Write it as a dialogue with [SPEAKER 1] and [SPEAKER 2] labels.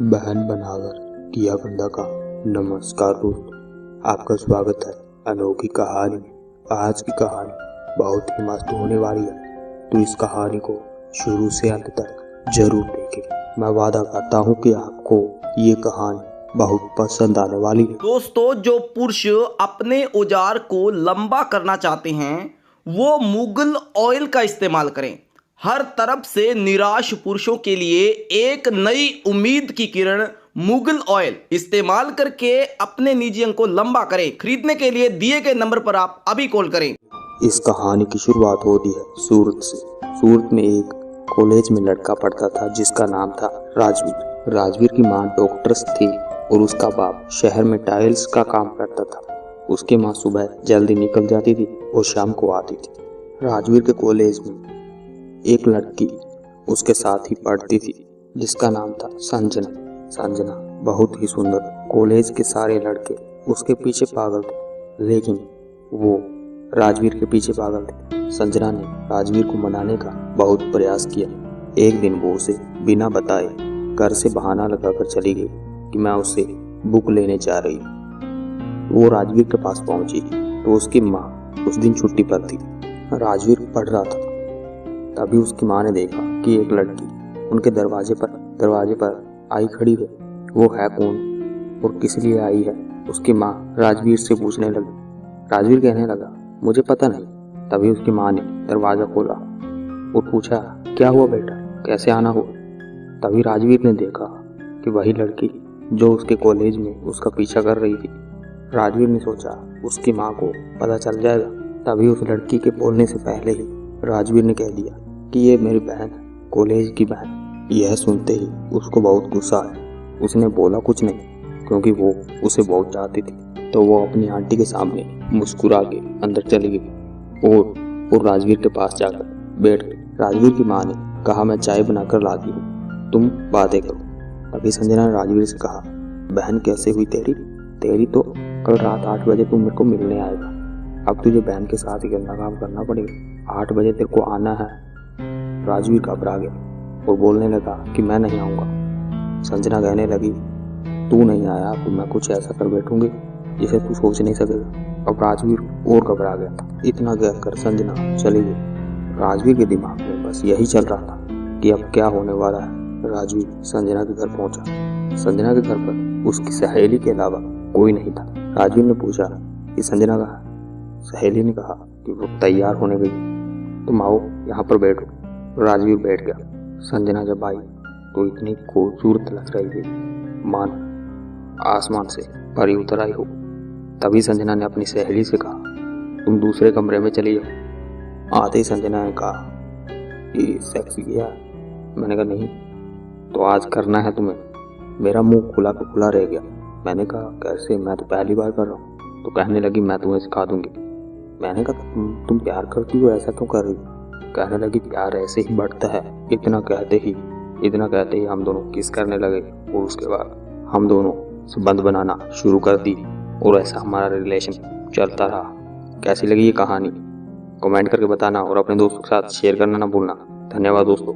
[SPEAKER 1] बहन बनाकर किया बंदा का। नमस्कार दोस्तों, आपका स्वागत है अनोखी कहानी में। आज की कहानी बहुत ही मस्त होने वाली है, तो इस कहानी को शुरू से अंत तक जरूर देखें। मैं वादा करता हूँ कि आपको ये कहानी बहुत पसंद आने वाली है।
[SPEAKER 2] दोस्तों, जो पुरुष अपने औजार को लंबा करना चाहते हैं वो मुगल ऑयल का इस्तेमाल करें। हर तरफ से निराश पुरुषों के लिए एक नई उम्मीद की किरण मुगल ऑयल इस्तेमाल करके अपने निजी अंग को लंबा करें। खरीदने के लिए दिए गए नंबर पर आप अभी कॉल करें।
[SPEAKER 1] इस कहानी की शुरुआत होती है सूरत से। सूरत में एक कॉलेज में लड़का पढ़ता था जिसका नाम था राजवीर। राजवीर की मां डॉक्टर्स थी और उसका बाप शहर में टाइल्स का काम करता था। उसकी मां सुबह जल्दी निकल जाती थी और शाम को आती थी। राजवीर के कॉलेज में एक लड़की उसके साथ ही पढ़ती थी जिसका नाम था संजना। संजना बहुत ही सुंदर। कॉलेज के सारे लड़के उसके पीछे पागल थे, लेकिन वो राजवीर के पीछे पागल थे। संजना ने राजवीर को मनाने का बहुत प्रयास किया। एक दिन वो उसे बिना बताए घर से बहाना लगाकर चली गई कि मैं उससे बुक लेने जा रही हूँ। वो राजवीर के पास पहुंची तो उसकी माँ उस दिन छुट्टी पर थी। राजवीर पढ़ रहा था, तभी उसकी माँ ने देखा कि एक लड़की उनके दरवाजे पर आई खड़ी है। वो है कौन और किस लिए आई है? उसकी माँ राजवीर से पूछने लगी। राजवीर कहने लगा, मुझे पता नहीं। तभी उसकी माँ ने दरवाजा खोला और पूछा, क्या हुआ बेटा, कैसे आना हुआ? तभी राजवीर ने देखा कि वही लड़की जो उसके कॉलेज में उसका पीछा कर रही थी। राजवीर ने सोचा उसकी माँ को पता चल जाएगा। तभी उस लड़की के बोलने से पहले ही राजवीर ने कह दिया कि ये मेरी बहन है, कॉलेज की बहन। यह सुनते ही उसको बहुत गुस्सा आया। उसने बोला कुछ नहीं क्योंकि वो उसे बहुत चाहती थी। तो वो अपनी आंटी के सामने मुस्कुरा के अंदर चली गई और राजवीर के पास जाकर बैठ गई। राजवीर की माँ ने कहा, मैं चाय बनाकर लाती हूँ, तुम बातें करो। तभी संजना ने राजवीर से कहा, बहन कैसे हुई तेरी तो कल रात 8 बजे तुम मेरे को मिलने आएगा। अब तुझे बहन के साथ ही गंदा काम करना पड़ेगा। 8 बजे तेरे को आना है। राजवीर घबरा गया और बोलने लगा कि मैं नहीं आऊँगा। संजना कहने लगी, तू नहीं आया तो मैं कुछ ऐसा कर बैठूंगी जिसे तू सोच नहीं सकेगा। अब राजवीर और घबरा गया। इतना कहकर संजना चली गई। राजवीर के दिमाग में बस यही चल रहा था कि अब क्या होने वाला है। राजवीर संजना के घर पहुंचा। संजना के घर पर उसकी सहेली के अलावा कोई नहीं था। राजवीर ने पूछा कि संजना कहाँ है? सहेली ने कहा कि वो तैयार होने गई, तुम आओ यहाँ पर बैठो। राजवीर बैठ गया। संजना जब आई तो इतनी खूबसूरत लग रही थी मान आसमान से परी उतर आई हो। तभी संजना ने अपनी सहेली से कहा, तुम दूसरे कमरे में चली जाओ। आते ही संजना ने कहा कि सेक्स किया? मैंने कहा नहीं। तो आज करना है तुम्हें। मेरा मुंह खुला पे खुला रह गया। मैंने कहा कैसे, मैं तो पहली बार कर रहा हूँ। तो कहने लगी, मैं तुम्हें सिखा दूंगी। मैंने कहा तुम प्यार करती हो, ऐसा क्यों कर रही हो? कहने लगी, प्यार ऐसे ही बढ़ता है। इतना कहते ही हम दोनों किस करने लगे और उसके बाद हम दोनों संबंध बनाना शुरू कर दी और ऐसा हमारा रिलेशन चलता रहा। कैसी लगी ये कहानी कमेंट करके बताना और अपने दोस्तों के साथ शेयर करना ना भूलना। धन्यवाद दोस्तों।